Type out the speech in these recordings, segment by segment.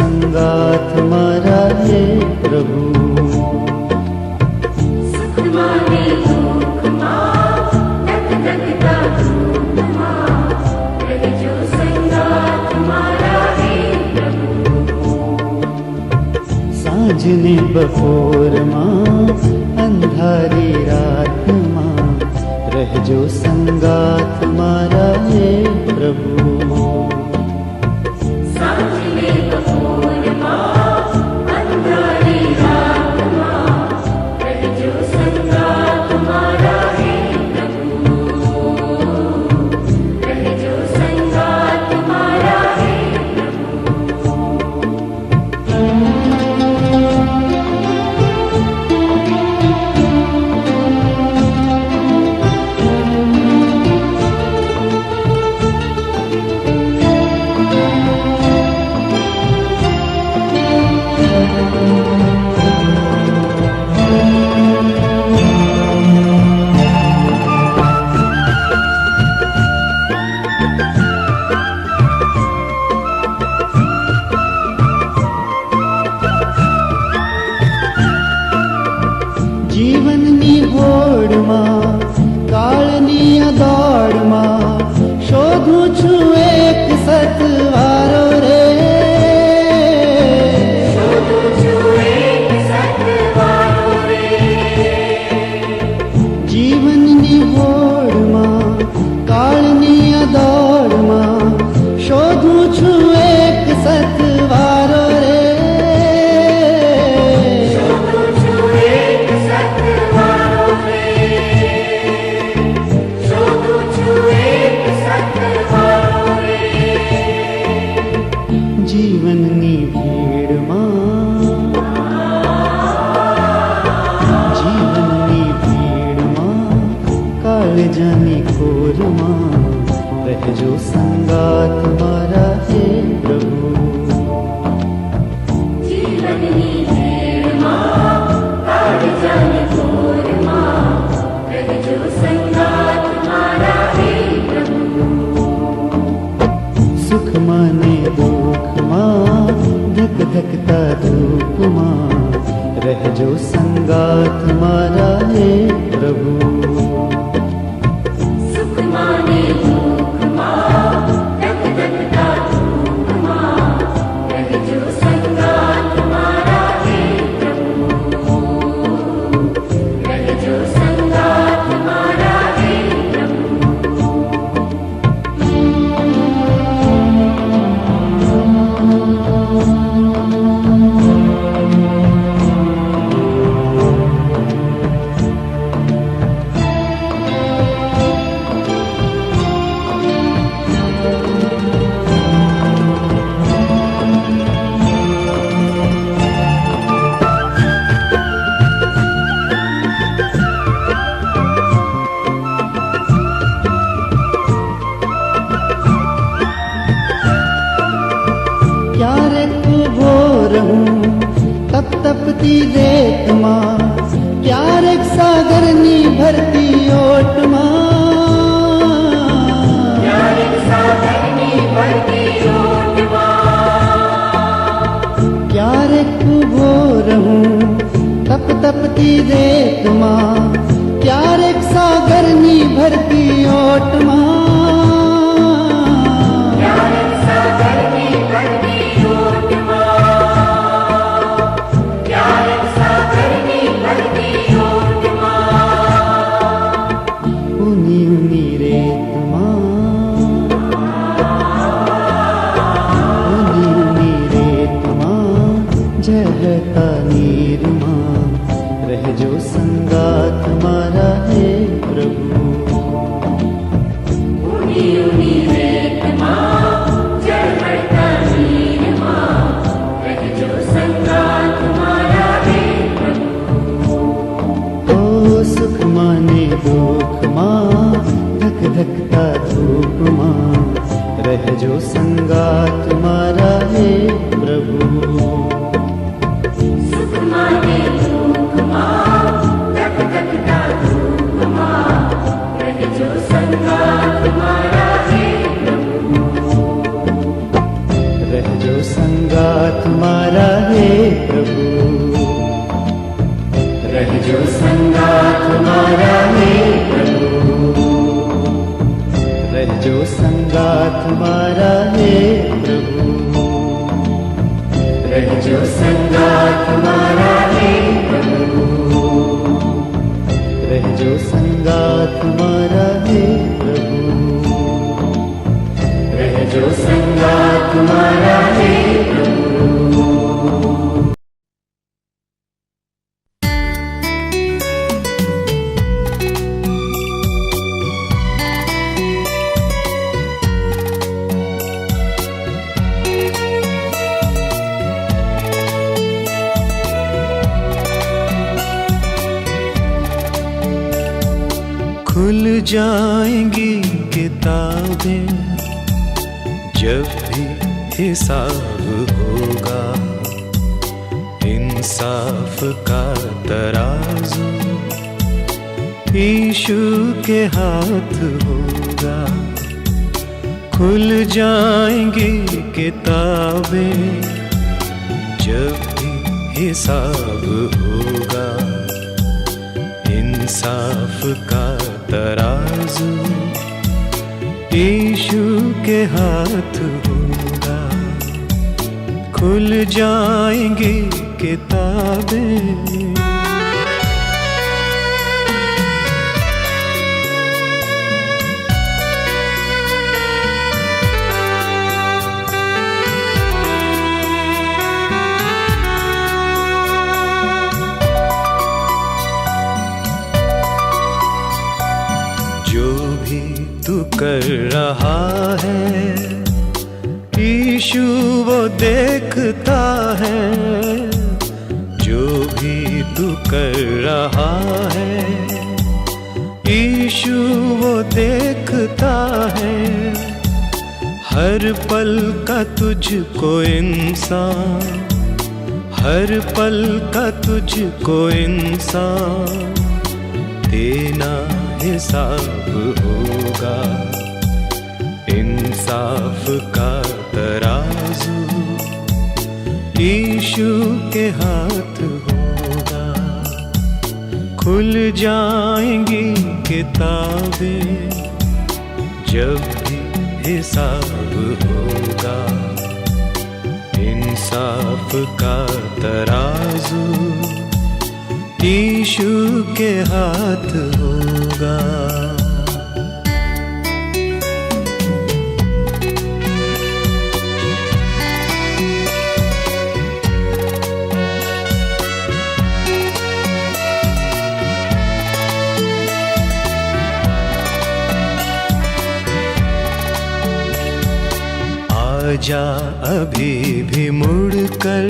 संगात मारा हे प्रभु। सुख माने दुख मां, धक धकता धूप मां, रहजो संगात मारा हे प्रभु। सांजने बपोर मां, अंधारी रात मां, रहजो संगात मारा हे प्रभु। सांजने बपोर मां, अंधारी रात मां, रहजो संगात मारा हे प्रभु। रहजो संगात मारा हे જીવનની હોડમાં, કાળની આ દોડમાં, શોધું છું એક સતવારો રે। શોધું છું એક સતવારો રે। જીવનની હોડમાં, કાળની આ દોડમાં, શોધું છું એક સતવારો રે। શોધું છું એક સતવારો રે। શોધું છું એક સતવારો રે। જીવનની ભીડમાં, જીવનની ભીડમાં, કાળજાની ખોરમાં, રહેજો સંગાત મારા હે પ્રભુ। જીવનની ભીડમાં, કાળજાની ઘોરમાં, રહેજો સંગાત મારા હે પ્રભુ। સુખમાં ને દુઃખમાં, ધક ધકતા ધૂપમાં, રહેજો સંગાત મારા હે પ્રભુ। સુખ માને દુઃખ માં, ધક ધકતા ધૂપ માં, રહેજો સંગાત મારા હે પ્રભુ। રહેજો સંગાત મારા હે પ્રભુ। ક્યારેક ઉભો રહું તપ તપતી રેતમાં, ક્યારેક સાગરની ભરતી ઓટમાં। ક્યારેક સાગરની ભરતી ઓટમાં। ક્યારેક ઉભો રહું તપ તપતી રેતમાં, ક્યારેક સાગરની ભરતી ઓટમાં। ક્યારેક સાગરની ભરતી ઓટમાં। ક્યારેક સાગરની ભરતી ઓટમાં। ઊની ઊની રેતમાં, ઊની ઊની રેતમાં, જહતા નીરમાં, રહેજો સંગાત મારા હે પ્રભુ। ઊની ઊની રેતમાં, ઝળહળતા નીરમાં, રહેજો સંગાત મારા હે પ્રભુ। ઓ સુખમાં ને દુઃખમાં, ધક ધકતા ધૂપમાં, રહેજો સંગાત મારા હે પ્રભુ। સુખ માને દુઃખ માં, ધક ધકતા ધૂપ માં, तुम्हारा हे प्रभु। रह जो संगात तुम्हारा हे प्रभु, रह जो संगात तुम्हारा हे प्रभु, रह जो संगात तुम्हारा हे प्रभु, रह जो संगात तुम्हारा हे प्रभु, रह जो संगात तुम्हारा हे प्रभु। खुल जाएंगी किताबें जब भी हिसाब होगा, इंसाफ का तराजू यीशु के हाथ होगा। खुल जाएंगी किताबें जब भी हिसाब होगा, इंसाफ का तराजू यीशु के हाथ होगा। खुल जाएंगी किताबें। तू कर रहा है यीशु वो देखता है, जो भी तू कर रहा है यीशु वो देखता है। हर पल का तुझको इंसान, हर पल का तुझको इंसान देना हिसाब होगा। इंसाफ का तराजू यीशु के हाथ होगा। खुल जाएंगी किताबें जब भी हिसाब होगा, इंसाफ का तराजू यीशु के हाथ होगा। आजा अभी भी मुड़कर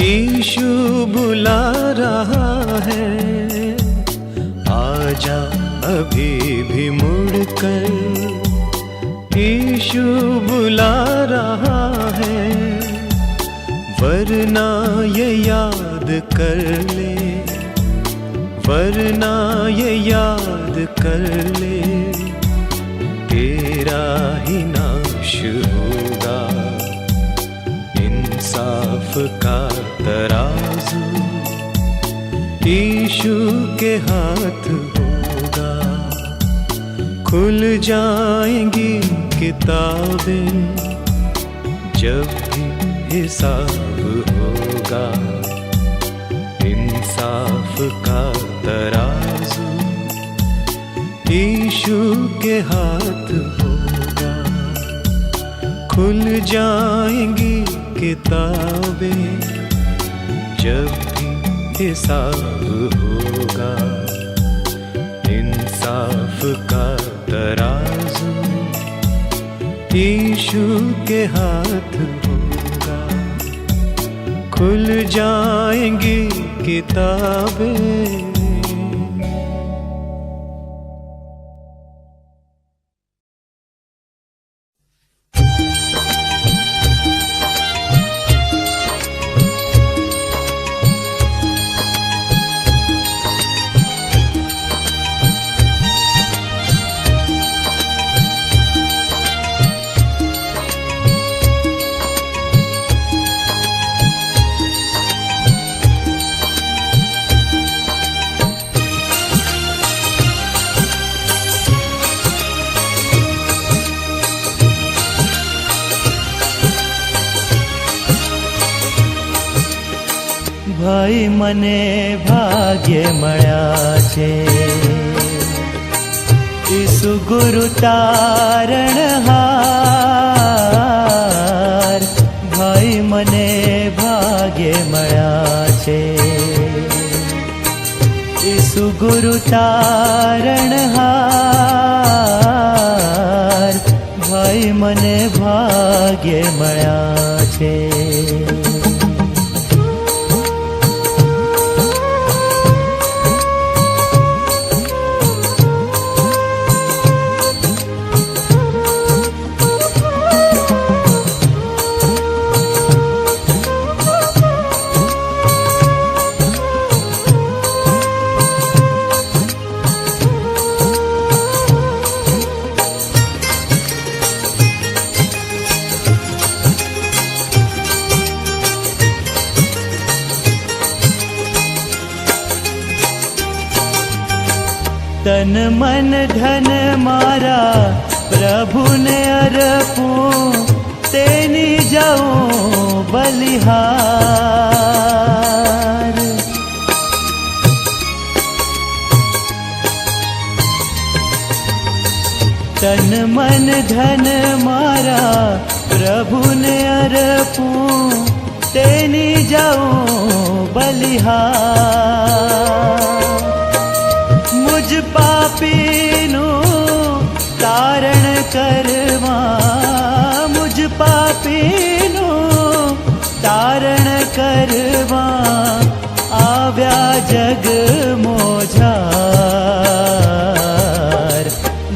यीशु बुला रहा है। आजा अभी भी मुड़कर यीशु बुला रहा है। वरना ये याद कर ले, वरना ये याद कर ले, तेरा ही नाश होगा। इंसाफ का तराजू यीशु के हाथ होगा। खुल जाएंगी किताबें जब भी हिसाब होगा। इंसाफ का तराजू यीशु के हाथ होगा। खुल जाएंगी किताबें जब भी हिसाब होगा। इंसाफ का तराजू यीशु के हाथ होगा। खुल जाएंगी किताबें। ભાઈ મને ભાગ્ય મળ્યા છે ઈસુ ગુરુ તારણહાર ભાઈ મને ભાગ્ય મળ્યા છે ઈસુ ગુરુ તારણહાર ભાઈ મને ભાગ્ય મળ્યા છે તન મન ધન મારા પ્રભુને અર્પું તેની જાઉં બલિહાર તન મન ધન મારા પ્રભુને અર્પું તેની જાઉં બલિહાર મુજ પાપીનું તારણ કરવા મુજ પાપીનું તારણ કરવા આવ્યા જગ મોજાર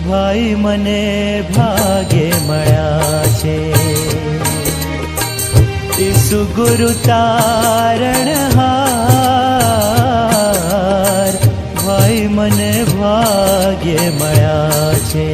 ભાઈ મને ભાગ્ય મળ્યા છે ઈસુ ગુરુ તારણહાર ભાઈ મને ભાગ્ય મળ્યા છે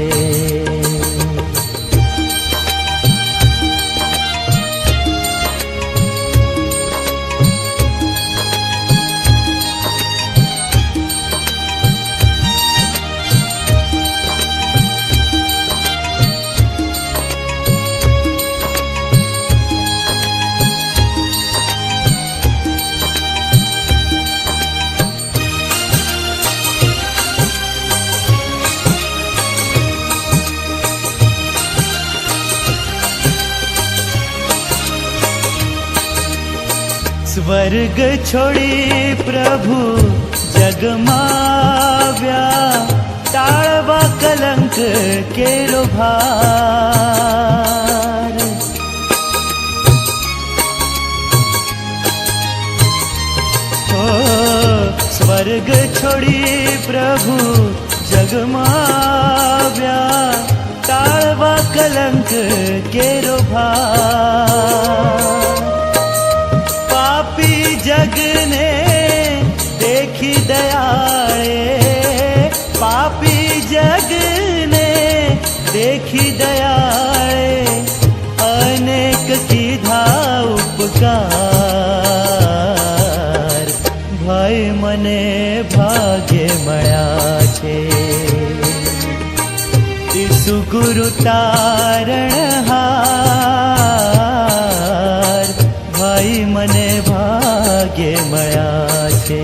સ્વર્ગ છોડી પ્રભુ જગમાવ્યા ટાળવા કલંક કેરો ભાર સ્વર્ગ છોડી પ્રભુ જગમાવ્યા ટાળવા કલંક કેરો ભાર પાપી જગને દેખી દયાળે પાપી જગને દેખી દયાળે અનેક કીધા ઉપકાર ભાઈ મને ભાગ્ય મળ્યા છે ઈસુ ગુરુ તારણહાર ભાઈ મને ભાગ્ય મળ્યા છે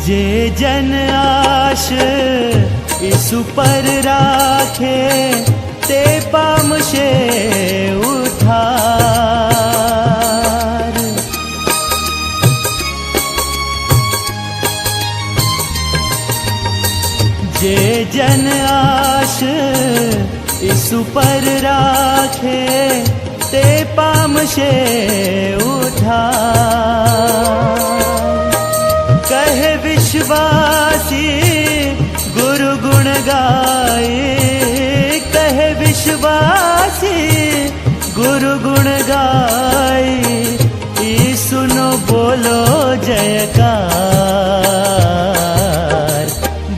જે જન આશ ઈસુ પર રાખે તે પામશે ઉદ્ધાર જે જન આશ ઈસુ પર રાખે તે પામશે ઉદ્ધાર કહે વિશ્વાસી ગુરુ ગુણ ગાય કહે વિશ્વાસી દેશવાસી ગુરુ ગુણ ગાય, ઈસુનો બોલો જયકાર.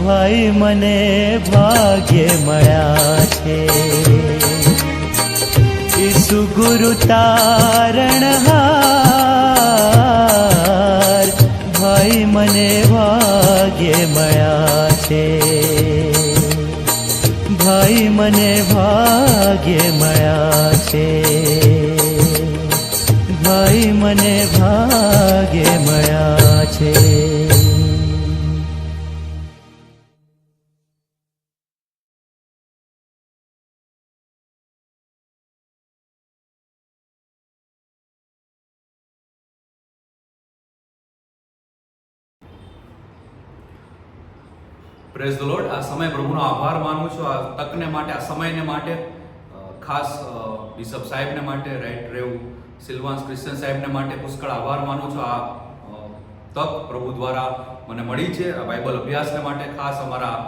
ભાઈ મને ભાગ્ય મળ્યા છે, ઈસુ ગુરુ તારણહાર. ભાઈ મને ભાગ્ય મળ્યા છે, ભાઈ મને ભાગ્ય મળ્યા છે, ભાઈ મને ભાગ્ય મળ્યા છે. Praise the lord. આ સમય પ્રભુનો આભાર માનું છું, આ તકને માટે, આ સમયને માટે, ખાસ બિશપ સાહેબને માટે, રાઈટ રેવ સિલ્વાન્સ ક્રિશ્ચન સાહેબને માટે પુષ્કળ આભાર માનું છું. આ તક પ્રભુ દ્વારા મને મળી છે. આ બાઇબલ અભ્યાસને માટે ખાસ અમારા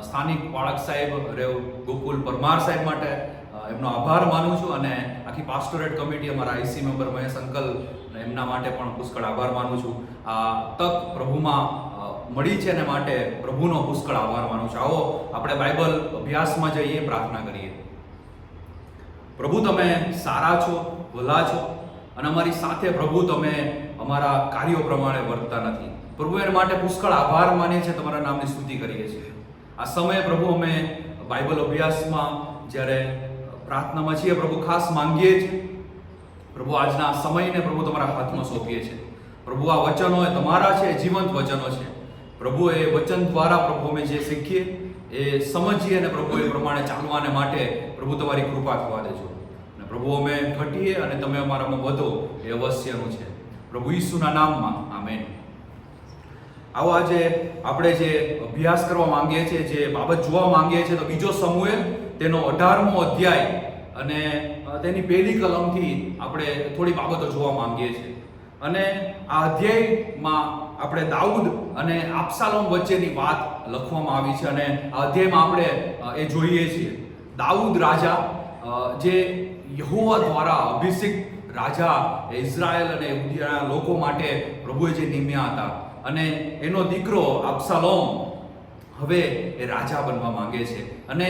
સ્થાનિક પાળક સાહેબ રેવ ગોકુલ પરમાર સાહેબ માટે એમનો આભાર માનું છું, અને આખી પાસ્ટોરેટ કમિટી, અમારા આઈસી મેમ્બર મહેશ અંકલ, એમના માટે પણ પુષ્કળ આભાર માનું છું. આ તક પ્રભુમાં મળી છે ને માટે પ્રભુનો પુષ્કળ આભાર માનું છું. આવો આપણે બાઇબલ અભ્યાસમાં જઈએ, પ્રાર્થના કરીએ. પ્રભુ તમે સારા છો, ભલા છો, અને અમારી સાથે પ્રભુ તમે અમારા કાર્યો પ્રમાણે વર્તતા નથી. પ્રભુ એના માટે પુષ્કળ આભાર માનીએ છીએ, તમારા નામની સ્તુતિ કરીએ છીએ. આ સમયે પ્રભુ અમે બાઇબલ અભ્યાસમાં જ્યારે પ્રાર્થનામાં છીએ પ્રભુ, ખાસ માંગીએ છીએ પ્રભુ આજના સમયને પ્રભુ તમારા હાથમાં સોંપીએ છીએ. પ્રભુ આ વચનો એ તમારા છે, જીવંત વચનો છે પ્રભુ. એ વચન દ્વારા પ્રભુ અમે જે શીખીએ એ સમજીએ અને પ્રભુ એ પ્રમાણે ચાલવાને માટે પ્રભુ તમારી કૃપા થવા દેજો. અને પ્રભુ અમે ઘટીએ અને તમે અમારામાં વધો એ અવશ્યનું છે, પ્રભુ ઈસુના નામમાં, આમેન. આવો આજે આપણે જે અભ્યાસ કરવા માંગીએ છીએ, જે બાબત જોવા માંગીએ છીએ, તો બીજો સમૂએલ તેનો 18મો અધ્યાય અને તેની પહેલી કલમથી આપણે થોડી બાબતો જોવા માંગીએ છીએ. અને આ અધ્યાયમાં આપણે દાઉદ અને આબશાલોમ વચ્ચેની વાત લખવામાં આવી છે, અને આ અધ્યાયમાં આપણે એ જોઈએ છીએ દાઉદ રાજા, જે યહોવા દ્વારા અભિષિક્ત રાજા ઇઝરાયલ અને યહૂદીના લોકો માટે પ્રભુએ જે નિમ્યા હતા, અને એનો દીકરો આબશાલોમ હવે એ રાજા બનવા માંગે છે. અને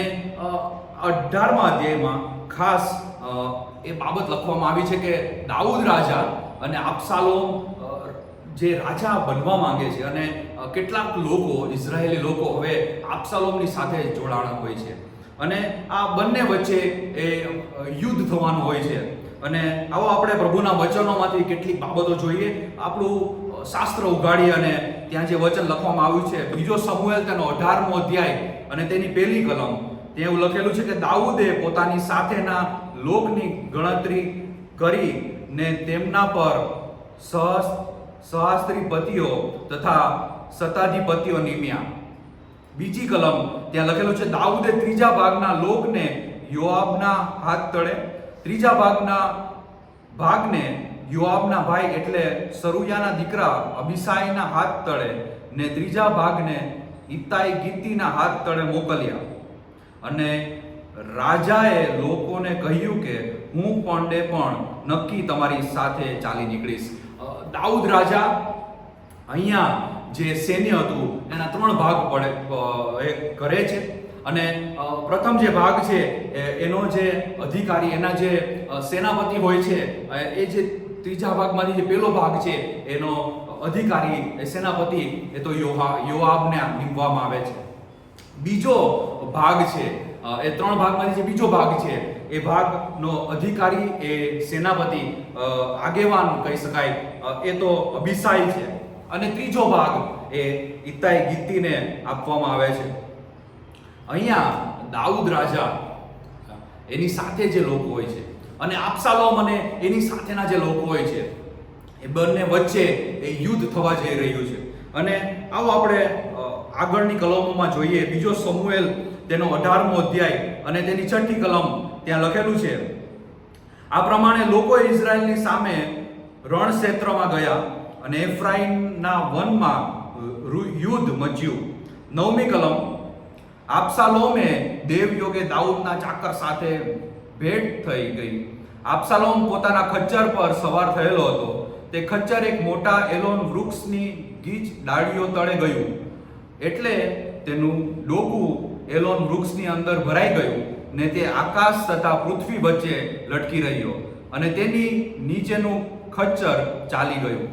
18મા અધ્યાયમાં ખાસ એ બાબત લખવામાં આવી છે કે દાઉદ રાજા અને આબશાલોમ જે રાજા બનવા માંગે છે, અને કેટલાક લોકો, ઇઝરાયેલી લોકો હવે આબશાલોમની સાથે જોડાણા હોય છે, અને આ બંને વચ્ચે એ યુદ્ધ થવાનું હોય છે. અને આવો આપણે પ્રભુના વચનોમાંથી કેટલીક બાબતો જોઈએ. આપણું શાસ્ત્ર ઉઘાડી અને ત્યાં જે વચન લખવામાં આવ્યું છે, બીજો સમૂએલ તેનો 18મો અધ્યાય અને તેની પહેલી કલમ, ત્યાં એવું લખેલું છે કે દાઉદે પોતાની સાથેના લોકની ગણતરી કરી ને તેમના પર સહસ્ત્રીપતિઓ તથા શતાધિપતિઓ નિમ્યા. બીજી કલમ ત્યાં લખેલું છે દાઉદે ત્રીજા ભાગના લોકને યોઆબના હાથ તળે, ત્રીજા ભાગને યોઆબના ભાઈ એટલે સરુયાના દીકરા અબીસાઈના હાથ તળે, ને ત્રીજા ભાગને ઇત્તાઈ ગિત્તીના હાથ તળે મોકલ્યા. અને રાજાએ લોકોને કહ્યું કે હું પણ નક્કી તમારી સાથે ચાલી નીકળીશ. દાઉદ રાજા અહીંયા જે સૈન્ય હતું એના 3 ભાગ કરે છે, અને પ્રથમ જે ભાગ છે એનો જે અધિકારી, એના જે સેનાપતિ હોય છે, એ જે ત્રીજા ભાગમાંથી જે પહેલો ભાગ છે એનો અધિકારી, એ સેનાપતિ, એ તો યોઆબને નીમવામાં આવે છે. બીજો ભાગ છે એ 3 ભાગમાંથી જે બીજો ભાગ છે એ ભાગનો અધિકારી, એ સેનાપતિ, આગેવાન કહી શકાય, એ તો અબીસાઈ છે. અને ત્રીજો ભાગ એ ઇત્તાઈ ગિત્તીને આપવામાં આવે છે. અહીંયા દાઉદ રાજા, એની સાથે જે લોકો હોય છે, અને આબશાલોમ અને એની સાથેના જે લોકો હોય છે, એ બંને વચ્ચે એ યુદ્ધ થવા જઈ રહ્યું છે. અને આવો આપણે આગળની કલમોમાં જોઈએ. બીજો સમૂએલ તેનો 18મો અધ્યાય અને તેની 6ઠી કલમ, ત્યાં લખેલું છે આ પ્રમાણે લોકોએ ઇઝરાયલની સામે રણક્ષેત્રમાં ગયા અને એફ્રાઈમના વનમાં યુદ્ધ મચ્યું. 9મી કલમ, આબશાલોમે દેવયોગે દાઉદના ચાકર સાથે ભેટ થઈ ગઈ. આબશાલોમ પોતાના ખચ્ચર પર સવાર થયેલો હતો. તે ખચ્ચર એક મોટા એલોન વૃક્ષની ગીચ ડાળીઓ તળે ગયું, એટલે તેનું ડોકું એલોન વૃક્ષની અંદર ભરાઈ ગયું ને તે આકાશ તથા પૃથ્વી વચ્ચે લટકી રહ્યો અને તેની નીચેનું ખચ્ચર ચાલી ગયું.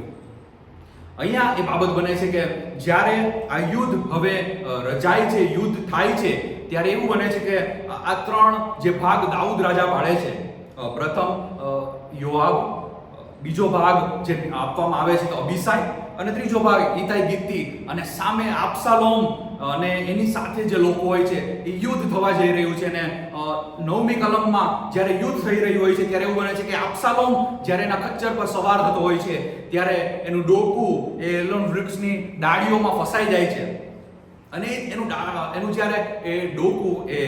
અહીંયા એ બાબત બને છે કે જ્યારે આ યુદ્ધ હવે રચાય છે, યુદ્ધ થાય છે, ત્યારે એવું બને છે કે આ ત્રણ જે ભાગ દાઉદ રાજા પાડે છે, પ્રથમ યોઆબ, બીજો ભાગ જે આપવામાં આવે છે તો અબીસાય, અને ત્રીજો ભાગ ઈતાઈ ગિત્તી, અને સામે આબશાલોમ અને એની સાથે જે લોકો હોય છે એ યુદ્ધ થવા જઈ રહ્યું છે. અને 9મી કલમમાં જ્યારે યુદ્ધ થઈ રહ્યું હોય છે ત્યારે એવું બને છે કે આબશાલોમ જ્યારે એના ખચ્ચર પર સવાર થતો હોય છે ત્યારે એનું ડોકું એ એલોન વૃક્ષની ડાળીઓમાં ફસાઈ જાય છે, અને એનું જ્યારે એ ડોકું એ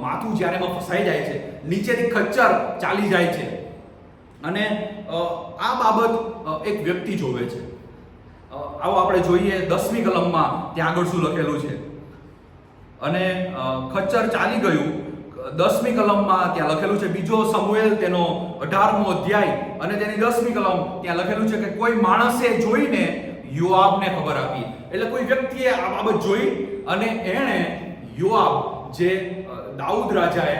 માથું જ્યારે એમાં ફસાઈ જાય છે, નીચેથી ખચ્ચર ચાલી જાય છે. અને આ બાબત એક વ્યક્તિ જોવે છે. આવો આપણે જોઈએ 10મી કલમમાં ત્યાં આગળ શું લખેલું છે. અને ખચ્ચર ચાલી ગયું. 10મી કલમમાં ત્યાં લખેલું છે, બીજો સમુએલ તેનો 18મો અધ્યાય અને તેની 10મી કલમ ત્યાં લખેલું છે કે કોઈ માણસે જોઈને યોઆબને ખબર આપી. એટલે કોઈ વ્યક્તિએ આ બાબત જોઈ અને એણે યોઆબ, જે દાઉદ રાજાએ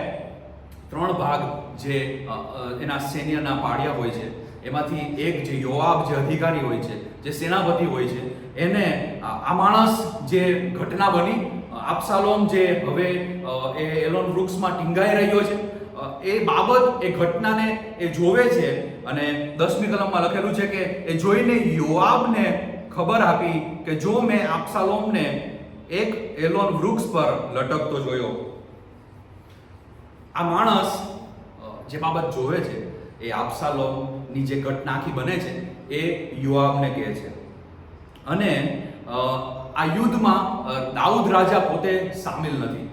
3 ભાગ જે એના સૈન્યના પાડ્યા હોય છે એમાંથી એક જે યોઆબ જે અધિકારી હોય છે, જે સેનાપતિ હોય છે, એને આ માણસ જે ઘટના બની, આબશાલોમ જે હવે એ એલોન વૃક્ષમાં ટીંગાઈ રહ્યો છે, એ બાબત, એ ઘટનાને એ જોવે છે. અને 10મી કલમમાં લખેલું છે કે એ જોઈને યોઆબને ખબર આપી કે જો મેં આબશાલોમને એક એલોન વૃક્ષ પર લટકતો જોયો. આ માણસ જે બાબત જોવે છે એ આબશાલોમની જે ઘટના આખી બને છે એ યોઆબને કહે છે. અને આ યુદ્ધમાં દાઉદ રાજા પોતે સામેલ નથી.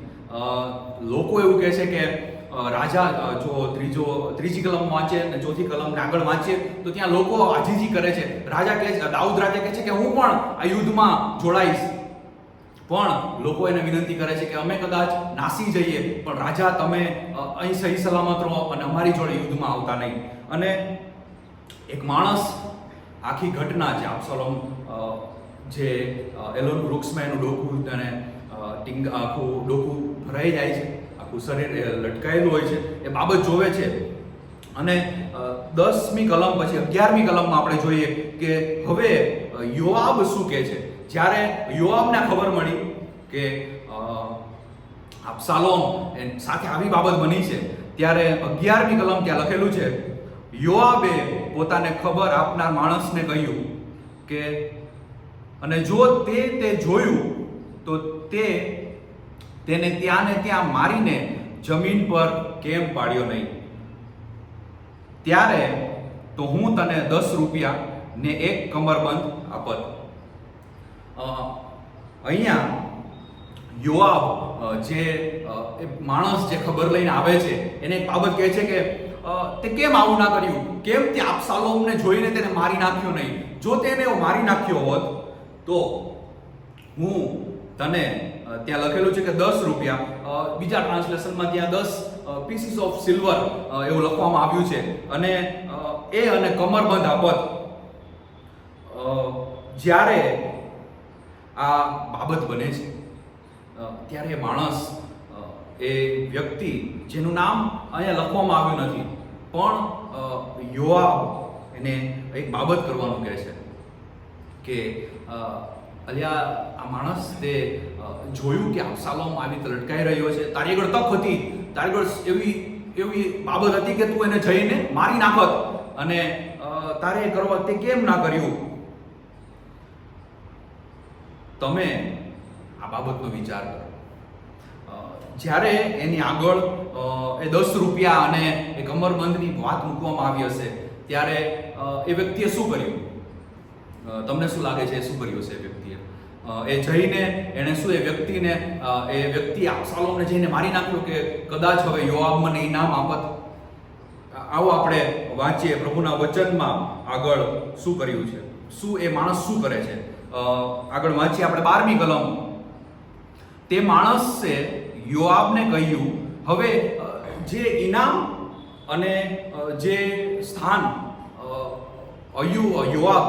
લોકો એવું કહે છે કે રાજા, જો ત્રીજી કલમ વાંચે અને ચોથી કલમને આગળ વાંચીએ તો ત્યાં લોકો આજીજી કરે છે. દાઉદ રાજા કહે છે કે હું પણ આ યુદ્ધમાં જોડાઈશ, પણ લોકો એને વિનંતી કરે છે કે અમે કદાચ નાસી જઈએ પણ રાજા તમે અહીં સહી સલામત રહો અને અમારી જોડે યુદ્ધમાં આવતા નહીં. અને એક માણસ આખી ઘટના, જે આબશાલોમ જે એલોન વૃક્ષમાં એનું ડોકું અને આખું ડોકું ભરાઈ જાય છે, આખું શરીર લટકાયેલું હોય છે, એ બાબત જોવે છે. અને 10મી કલમ પછી 11મી કલમમાં આપણે જોઈએ કે હવે યોઆબ શું કહે છે. જ્યારે યોઆબને ખબર મળી કે આબશાલોમ સાથે આવી બાબત બની છે, ત્યારે 11મી કલમ ત્યાં લખેલું છે, યોઆબે પોતાને ખબર આપનાર માણસને કહ્યું કે અને જો તે જોયું તો તેને ત્યાં ને ત્યાં મારીને જમીન પર કેમ પાડ્યો નહીં? ત્યારે તો હું તને 10 રૂપિયા ને 1 કમરબંધ આપત. અહીંયા યોઆબ જે માણસ જે ખબર લઈને આવે છે એને એક બાબત કહે છે કે તે કેમ આવું ના કર્યું, કેમ તે આબશાલોમને જોઈને તેને મારી નાખ્યો નહીં? જો તેને મારી નાખ્યો હોત તો હું તને, ત્યાં લખેલું છે કે 10 રૂપિયા, બીજા ટ્રાન્સલેશનમાં ત્યાં 10 પીસીસ ઓફ સિલ્વર એવું લખવામાં આવ્યું છે, અને કમરબંધ આપત. જ્યારે આ બાબત બને છે ત્યારે એ માણસ, એ વ્યક્તિ જેનું નામ અહીંયા લખવામાં આવ્યું નથી, પણ યોઆબ એને એક બાબત કરવાનું કહે છે કે અલ્યા આ માણસ તે જોયું કે આબશાલોમ આવી રીતે લટકાઈ રહ્યો છે, તારી આગળ તક હતી, તારી આગળ એવી બાબત હતી કે તું એને જઈને મારી નાખત, અને તારે કરવા તે કેમ ના કર્યું? તમે આ બાબતનો વિચાર કરો. જ્યારે એની આગળ એ 10 રૂપિયા અને એ કમરબંધની વાત મૂકવામાં આવી હશે ત્યારે એ વ્યક્તિએ શું કર્યું? તમને શું લાગે છે શું કર્યું હશે એ વ્યક્તિએ? એ જઈને એણે શું એ વ્યક્તિ આબશાલોમને જઈને મારી નાખ્યો કે કદાચ હવે યોઆબ મને ઇનામ આપત? આવો આપણે વાંચીએ પ્રભુના વચનમાં આગળ શું કર્યું છે, શું એ માણસ શું કરે છે. આગળ વાંચીએ આપણે 12મી કલમ. તે માણસે યોઆબને કહ્યું, હવે જે ઇનામ અને જે સ્થાન યોઆબ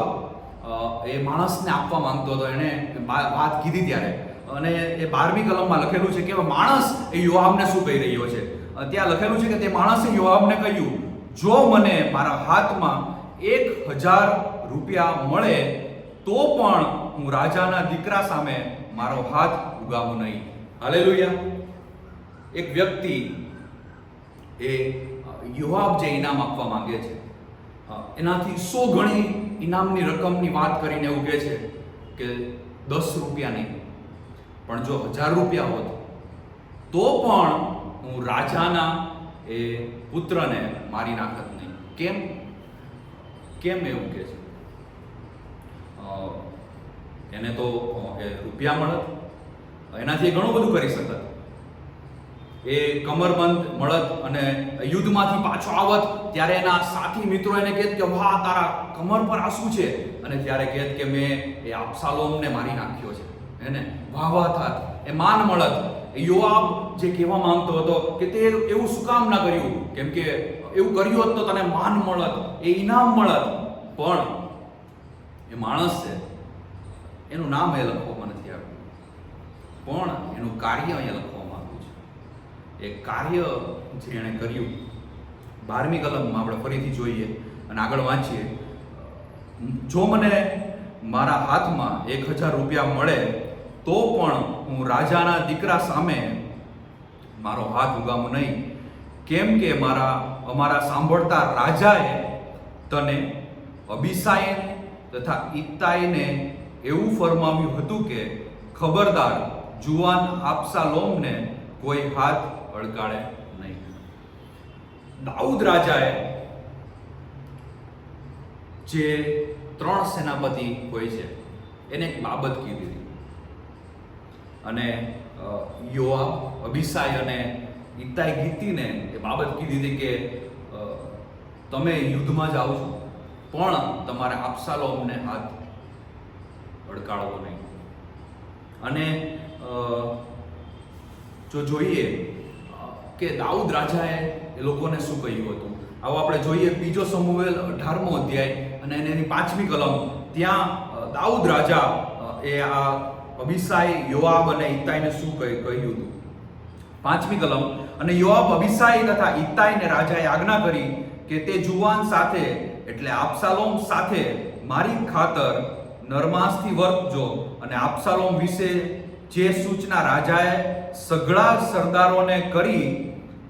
એ માણસને આપવા માંગતો હતો, એણે વાત કીધી ત્યારે, અને એ 12મી કલમમાં લખેલું છે કે માણસ એ યોઆબને શું કહી રહ્યો છે. ત્યાં લખેલું છે કે તે માણસે યોઆબને કહ્યું, જો મને મારા હાથમાં 1000 રૂપિયા મળે તો પણ હું રાજાના દીકરા સામે મારો હાથ ઉગામું નહીં. હાલેલુયા. એક વ્યક્તિ એ યોઆબ જે ઇનામ આપવા માંગે છે એનાથી 100 ગણી ઇનામની રકમની વાત કરીને એવું કહે છે કે 10 રૂપિયા નહીં, પણ જો 1000 રૂપિયા હોત તો પણ હું રાજાના એ પુત્રને મારી નાખત નહીં. કેમ એવું કહે છે? એને તો એ રૂપિયા મળત, એનાથી ઘણું બધું કરી શકત, એ કમરબંધ મળત અને યુદ્ધમાંથી પાછો આવત ત્યારે એના સાથી મિત્રો એને કહેત કે વાહ તારા કમર પર આ શું છે, અને ત્યારે કહેત કે મેં એ અબશાલોમને મારી નાખ્યો છે, એને વાહ વાહ થાત, એ માન મળત. યોઆબ જે કહેવા માંગતો હતો કે તે એવું શું કામ ના કર્યું, કેમ કે એવું કર્યું હોત તો તને માન મળત, એ ઇનામ મળત, પણ એ માણસ છે, એનું નામ એ લખવામાં નથી આવ્યું, પણ એનું કાર્ય અહીંયા લખવામાં આવ્યું છે. એ કાર્ય જે એણે કર્યું 12મી કલમમાં આપણે ફરીથી જોઈએ અને આગળ વાંચીએ. જો મને મારા હાથમાં 1000 રૂપિયા મળે તો પણ હું રાજાના દીકરા સામે મારો હાથ ઉગામું નહીં, કેમ કે અમારા સાંભળતા રાજાએ તને, અબીસાઈને તથા ઇત્તાઈને એવું ફરમાવ્યું હતું કે ખબરદાર જુવાન અબશાલોમને કોઈ હાથ અડકાડે નહીં. દાઉદ રાજાએ જે 3 સેનાપતિ હોય છે એને એક બાબત કીધી હતી, અને યોઆબ, અબીસાય અને ઇત્તાઈ ગીતીને એ બાબત કીધી હતી કે તમે યુદ્ધમાં જાઓ છો પણ તમારે અબશાલોમને હાથ અડકાડવો નહીં. અને જો જોઈએ કે દાઉદ રાજાએ એ લોકોને શું કહ્યું હતું, આવો આપણે જોઈએ 2 સમુએલ 18મો અધ્યાય અને એની 5મી કલમ. ત્યાં દાઉદ રાજા એ આ અબીસાય, યોઆબ અને ઇત્તાઈને શું કહ્યું હતું. 5મી કલમ. અને યોઆબ, અબીસાય તથા ઇત્તાઈને રાજાએ આજ્ઞા કરી કે તે જુવાન સાથે એટલે અબશાલોમ સાથે મારી ખાતર નરમાસથી વર્તજો, અને અબશાલોમ વિશે જે સૂચના રાજાએ સઘળા સરદારોને કરી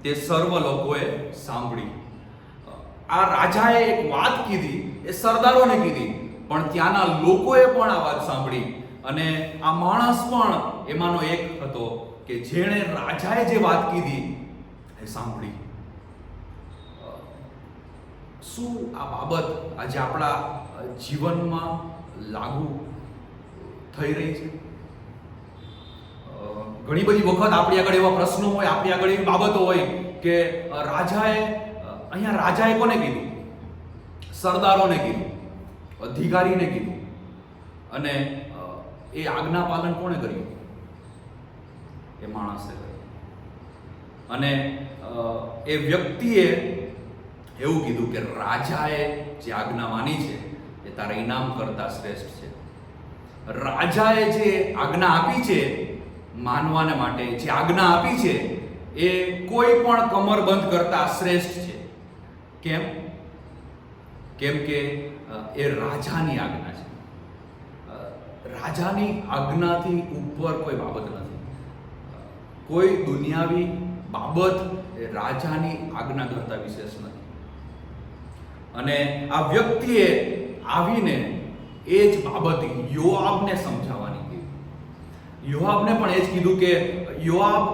તે સર્વ લોકોએ સાંભળી. આ રાજાએ એક વાત કીધી, એ સરદારોને કીધી, પણ ત્યાંના લોકોએ પણ આ વાત સાંભળી, અને આ માણસ પણ એમાંનો એક હતો કે જેણે રાજાએ જે વાત કીધી એ સાંભળી. શું આ બાબત આજે આપણા જીવનમાં લાગુ થઈ રહી છે? ઘણી બધી વખત આપણી આગળ એવા પ્રશ્નો હોય, આપણી આગળ એવી બાબતો હોય કે રાજાએ કોને કીધું? સરદારોને કીધું, અધિકારીને કીધું, અને એ આજ્ઞા પાલન કોણે કર્યું? એ માણસે કર્યું. અને એ વ્યક્તિએ એવું કીધું કે રાજાએ જે આજ્ઞા માની છે એ તારા ઇનામ કરતા શ્રેષ્ઠ છે. રાજાએ જે આજ્ઞા આપી છે માનવાને માટે, જે આજ્ઞા આપી છે એ કોઈ પણ કમરબંધ કરતા શ્રેષ્ઠ છે. કેમ કે એ રાજાની આજ્ઞા છે. રાજાની આજ્ઞાથી ઉપર કોઈ બાબત નથી. કોઈ દુનિયાવી બાબત એ રાજાની આજ્ઞા કરતા વિશેષ નથી. અને આ વ્યક્તિએ આવીને એ જ બાબત યોઆબને સમજાવવાની કીધી. યોઆબને પણ એ જ કીધું કે યોઆબ,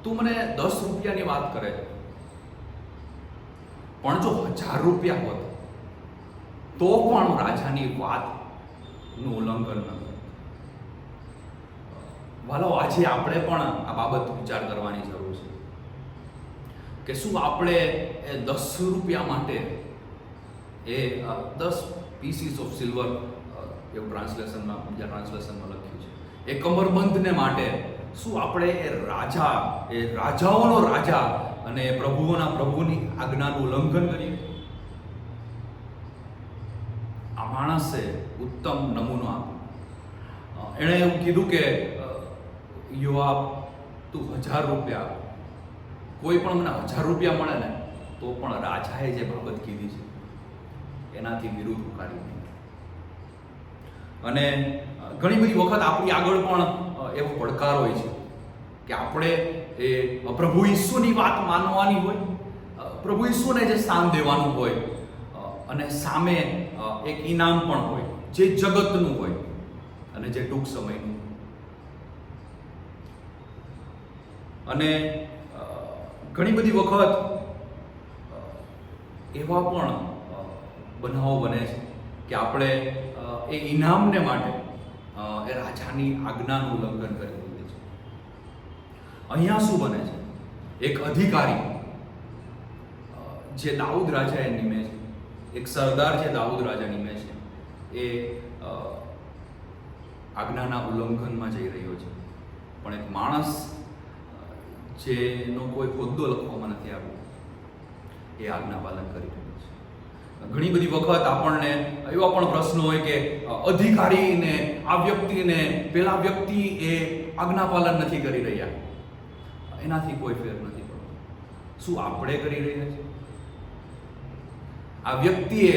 તું મને 10 રૂપિયાની વાત કરે છે, પણ જો 1000 રૂપિયા હોત તો પણ રાજાની વાતનું ઉલ્લંઘન ન કર. વાલો, આજે આપણે પણ આ બાબત વિચાર કરવાની જરૂર છે કે શું આપણે 10 રૂપિયા માટે એ 10 પીસીસ ઓફ સિલ્વર એવું બીજા ટ્રાન્સલેશનમાં લખ્યું છે, એ કમરબંધને માટે શું આપણે એ રાજાઓનો રાજા અને પ્રભુઓના પ્રભુની આજ્ઞાનું ઉલ્લંઘન કરીએ? આ માણસે ઉત્તમ નમૂનો આપ્યો. એણે એવું કીધું કે યોઆબ, તું 1000 રૂપિયા આપ. કોઈ પણ મને 1000 રૂપિયા મળે ને તો પણ રાજાએ જે બાબત કીધી છે એનાથી વિરુદ્ધ ઉકારી નહીં. અને ઘણી બધી વખત આપણી આગળ પણ એવો પડકાર હોય છે કે આપણે એ પ્રભુ ઈસુની વાત માનવાની હોય, પ્રભુ ઈસુને જે સ્થાન દેવાનું હોય, અને સામે એક ઇનામ પણ હોય જે જગતનું હોય અને જે ટૂંક સમયનું. અને ઘણી બધી વખત એવા પણ બનાવો બને છે કે આપણે એ ઇનામને માટે એ રાજાની આજ્ઞાનું ઉલ્લંઘન કરી દઈએ છીએ. અહીંયા શું બને છે? એક અધિકારી જે દાઉદ રાજાએ નિમે છે, એક સરદાર જે દાઉદ રાજા નિમે છે, એ આજ્ઞાના ઉલ્લંઘનમાં જઈ રહ્યો છે. પણ એક માણસ જેનો કોઈ હોદ્દો લખવામાં નથી આવ્યો એ આજ્ઞા પાલન કરી રહ્યો છે. ઘણી બધી વખત આપણને એવા પણ પ્રશ્નો હોય કે અધિકારીને આ વ્યક્તિને પેલા વ્યક્તિ એ આજ્ઞા પાલન નથી કરી રહ્યા, એનાથી કોઈ ફેર નથી પડતો. શું આપણે કરી રહ્યા છીએ? આ વ્યક્તિએ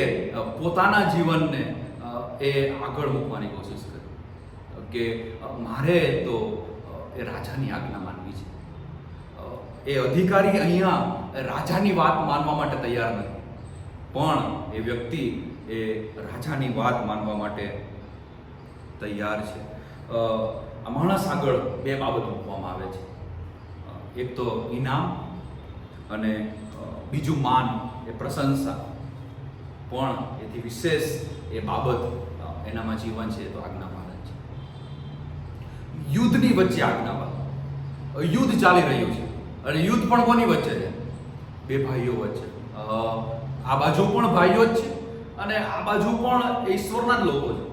પોતાના જીવનને એ આગળ મૂકવાની કોશિશ કરી કે મારે તો એ રાજાની આજ્ઞા માનવી છે. એ અધિકારી અહીંયા રાજાની વાત માનવા માટે તૈયાર નથી, પણ એ વ્યક્તિ એ રાજાની વાત માનવા માટે તૈયાર છે. આ માણસ આગળ બે બાબત મૂકવામાં આવે છે, એક તો ઇનામ અને બીજું માન, એ પ્રશંસા. પણ એથી વિશેષ એ બાબત એનામાં જીવન છે તો આજ્ઞા પાલન છે. યુદ્ધની વચ્ચે આજ્ઞા પાલન. યુદ્ધ ચાલી રહ્યું છે અને યુદ્ધ પણ કોની વચ્ચે છે? બે ભાઈઓ વચ્ચે. આ બાજુ પણ ભાઈઓ જ છે અને આ બાજુ પણ ઈશ્વરના જ લોકો છે.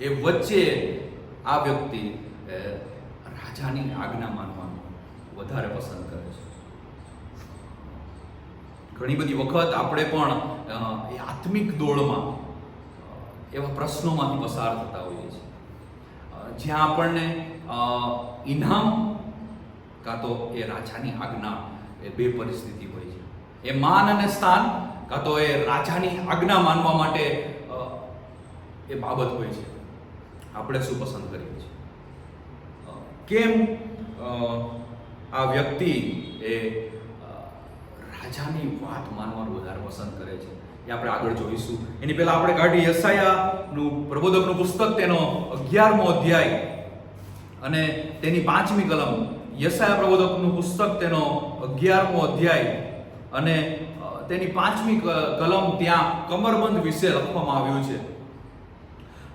એ વચ્ચે આ વ્યક્તિ રાજાની આજ્ઞા માનવાનું વધારે પસંદ કરે છે. ઘણી બધી વખત આપણે પણ એ આત્મિક દોડમાં એવા પ્રશ્નોમાંથી પસાર થતા હોઈએ છીએ જ્યાં આપણને ઇનામ કાં તો એ રાજાની આજ્ઞા, એ બે પરિસ્થિતિ હોય છે. એ માન અને સ્થાન કાં તો એ રાજાની આજ્ઞા માનવા માટે એ બાબત હોય છે. આપણે શું પસંદ કરીએ છીએ? કેમ આ વ્યક્તિ એ રાજાની વાત માનવાનું વધારે પસંદ કરે છે એ આપણે આગળ જોઈશું. એની પહેલા આપણે કાઢી યશાયાનું પ્રબોધકનું પુસ્તક, તેનો 11મો અધ્યાય અને તેની 5મી કલમ. યશાયા પ્રબોધકનું પુસ્તક, તેનો 11મો અધ્યાય અને તેની 5મી કલમ. ત્યાં કમરબંધ વિશે લખવામાં આવ્યું છે.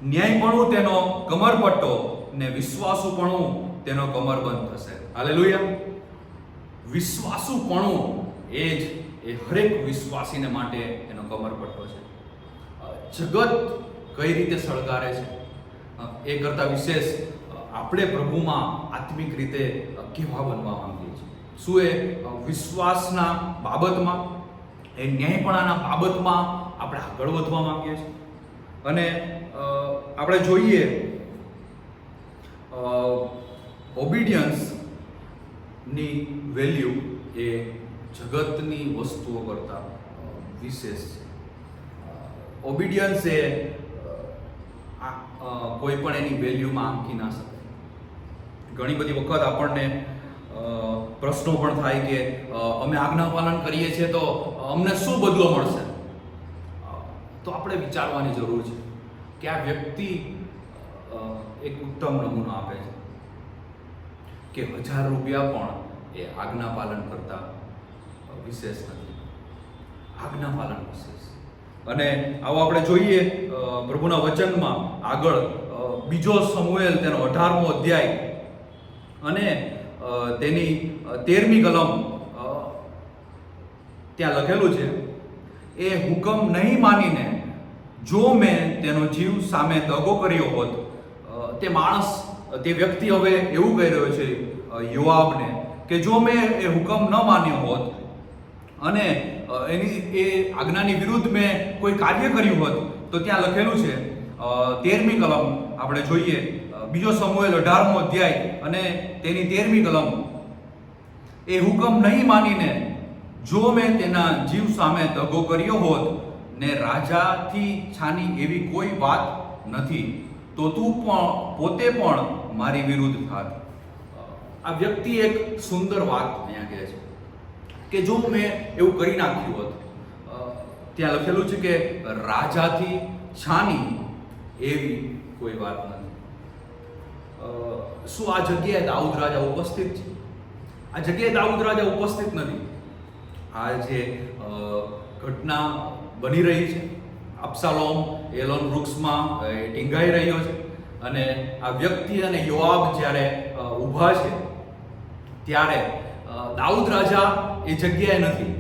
ન્યાયપણું તેનો કમરપટ્ટો ને વિશ્વાસુપણું તેનો કમરબંધ થશે. હાલેલુયા. વિશ્વાસુપણું એ જ એ હરેક વિશ્વાસીને માટે એનો કમરપટ્ટો છે. જગત કઈ રીતે સળગારે છે એ કરતાં વિશેષ આપણે પ્રભુમાં આત્મિક રીતે કેવા બનવા માંગીએ છીએ? શું એ વિશ્વાસના બાબતમાં, એ ન્યાયપણાના બાબતમાં આપણે આગળ વધવા માંગીએ છીએ? અને આપણે જોઈએ ઓબિડિયન્સની વેલ્યુ એ જગતની વસ્તુઓ કરતાં વિશેષ છે. ઓબિડિયન્સ એ કોઈ પણ એની વેલ્યુમાં આંકી ના શકે. ઘણી બધી વખત આપણને પ્રશ્નો પણ થાય કે અમે આજ્ઞા પાલન કરીએ છીએ તો અમને શું બદલો મળશે? તો આપણે વિચારવાની જરૂર છે કે આ વ્યક્તિ એક ઉત્તમ નમૂનો આપે છે કે 1000 રૂપિયા પણ એ આજ્ઞા પાલન કરતા વિશેષ નથી. આજ્ઞા પાલન વિશેષ. અને આવો આપણે જોઈએ પ્રભુના વચનમાં આગળ બીજો સમુએલ, તેનો 18મો અધ્યાય અને તેની 13મી કલમ. ત્યાં લખેલું છે, એ હુકમ નહીં માનીને જો મેં તેનો જીવ સામે દગો કર્યો હોત, તે માણસ તે વ્યક્તિ હવે એવું કહી રહ્યો છે યોઆબને કે જો મેં એ હુકમ ન માન્યો હોત અને એની એ આજ્ઞાની વિરુદ્ધ મેં કોઈ કાર્ય કર્યું હોત તો ત્યાં લખેલું છે 13મી કલમ આપણે જોઈએ, બીજો સમુએલ 18મો અધ્યાય અને તેની 13મી કલમ. એ હુકમ નહીં માનીને જો મેં તેના જીવ સામે દગો કર્યો હોત ને રાજાથી છાની એવી કોઈ વાત નથી તો તું પણ પોતે પણ મારી વિરુદ્ધ થાત. આ વ્યક્તિ એક સુંદર વાત અહીંયા કહે છે કે જો મેં એવું કરી નાખ્યું હોત, ત્યાં લખેલું છે કે રાજાથી છાની એવી કોઈ વાત નથી. શું આ જગ્યાએ દાઉદ રાજા ઉપસ્થિત છે? આ જગ્યાએ દાઉદ રાજા ઉપસ્થિત નથી. આ જે ઘટના બની રહી છે, અબ્સાલોમ એલોન વૃક્ષમાં ટીંગાઈ રહ્યો છે અને આ વ્યક્તિ અને યોઆબ જ્યારે ઊભા છે ત્યારે દાઉદ રાજા એ જગ્યાએ નથી.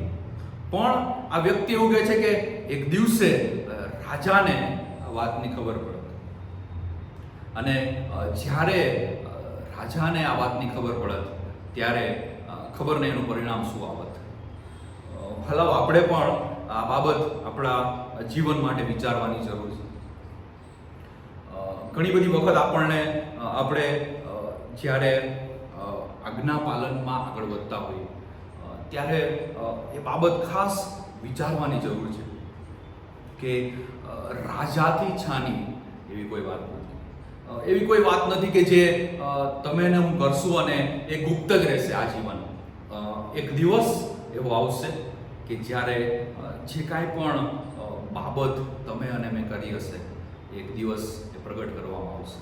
પણ આ વ્યક્તિ એવું કહે છે કે એક દિવસે રાજાને આ વાતની ખબર પડે અને જ્યારે રાજાને આ વાતની ખબર પડે ત્યારે ખબર નહીં એનું પરિણામ શું આવત. હલાવ આપણે પણ આ બાબત આપણા જીવન માટે વિચારવાની જરૂર છે. ઘણી બધી વખત આપણે જ્યારે આજ્ઞા પાલનમાં આગળ વધતા હોઈએ ત્યારે એ બાબત ખાસ વિચારવાની જરૂર છે કે રાજાથી છાની એવી કોઈ વાત નથી. એવી કોઈ વાત નથી કે જે તમે ને હું કરશું અને એ ગુપ્ત જ રહેશે આજીવન. એક દિવસ એવો આવશે કે જ્યારે જે કાંઈ પણ બાબત તમે અને મેં કરી હશે એક દિવસ એ પ્રગટ કરવામાં આવશે.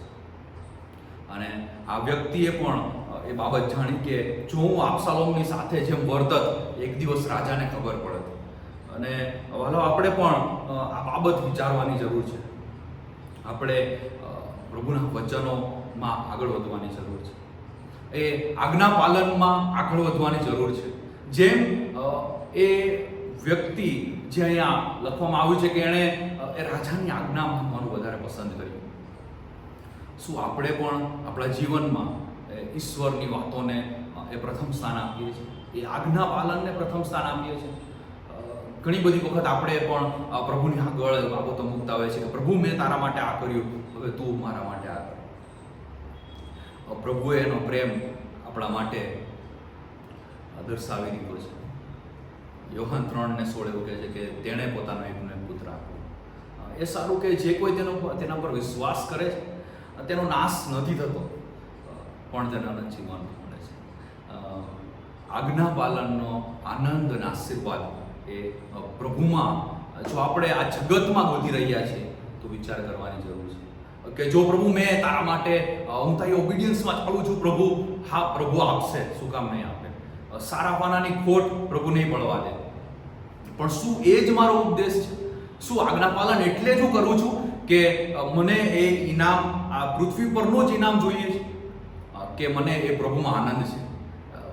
અને આ વ્યક્તિએ પણ એ બાબત જાણી કે જો હું અબ્સાલોમની સાથે જેમ વર્તત એક દિવસ રાજાને ખબર પડત. અને આપણે પણ આ બાબત વિચારવાની જરૂર છે. આપણે પ્રભુના વચનોમાં આગળ વધવાની જરૂર છે. એ આજ્ઞા પાલનમાં આગળ વધવાની જરૂર છે. જેમ એ વ્યક્તિ જે અહીંયા લખવામાં આવ્યું છે કે એણે એ રાજાની આજ્ઞા માનવાનું વધારે પસંદ કર્યું. શું આપણે પણ આપણા જીવનમાં ઈશ્વરની વાતોને એ પ્રથમ સ્થાન આપીએ છીએ? એ આજ્ઞા પાલનને પ્રથમ સ્થાન આપીએ છીએ? ઘણી બધી વખત આપણે પણ પ્રભુની આગળ બાબતો મૂકતા હોય છે કે પ્રભુ મેં તારા માટે આ કર્યું, હવે તું મારા માટે આ કર. પ્રભુએ એનો પ્રેમ આપણા માટે દર્શાવી દીધો છે. યોહાન 3:16 એવું કહે છે કે તેણે પોતાનો એકનો એક પુત્ર આપ્યો. એ સારું કે જે કોઈ તેના પર વિશ્વાસ કરે છે તેનો નાશ નથી થતો પણ તેને અનંત જીવન મળે છે. આજ્ઞા પાલનનો આનંદ અને આશીર્વાદ એ પ્રભુમાં જો આપણે આ જગતમાં ગોતી રહ્યા છીએ તો વિચાર કરવાની જરૂર છે કે જો પ્રભુ મેં તારા માટે હું તારી ઓબિડિયન્સમાં ચાલું છું, પ્રભુ હા પ્રભુ આપશે, શું કામ નહીં આપે? સારા પાનાની ખોટ પ્રભુ નહીં પડવા દે. પણ શું એ જ મારો ઉદ્દેશ છે? શું આજ્ઞા પાલન એટલે જ હું કરું છું કે મને એ ઇનામ આ પૃથ્વી પરનું જ ઇનામ જોઈએ છે કે મને એ પ્રભુમાં આનંદ છે?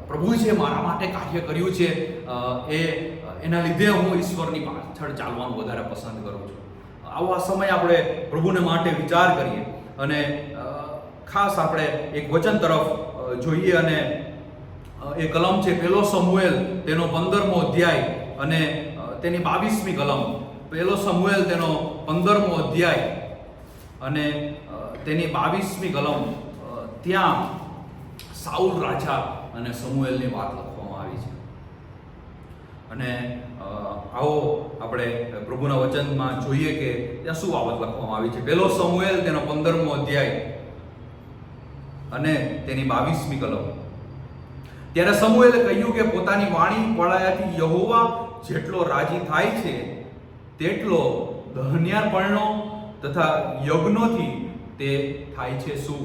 પ્રભુ છે મારા માટે કાર્ય કર્યું છે એના લીધે હું ઈશ્વરની પાછળ ચાલવાનું વધારે પસંદ કરું છું. આવા સમય આપણે પ્રભુને માટે વિચાર કરીએ અને ખાસ આપણે એક વચન તરફ જોઈએ અને એ કલમ છે 1 સમુએલ તેનો 15મો અધ્યાય અને તેની 22મી કલમ. 1 સમુએલ તેનો 15મો અધ્યાય અને તેની 22મી કલમ. ત્યાં સાઉલ રાજા અને સમુએલની વાત લખવામાં આવી છે. અને આવો આપણે પ્રભુના વચનમાં જોઈએ કે ત્યાં શું બાબત લખવામાં આવી છે. 1 સમુએલ તેનો 15મો અધ્યાય અને તેની 22મી કલમ. ત્યારે સમુએલે કહ્યું કે પોતાની વાણી પળાયાથી યહોવા જેટલો રાજી થાય છે તેટલો દહન્યાર્પણો તથા યજ્ઞોથી તે થાય છે શું?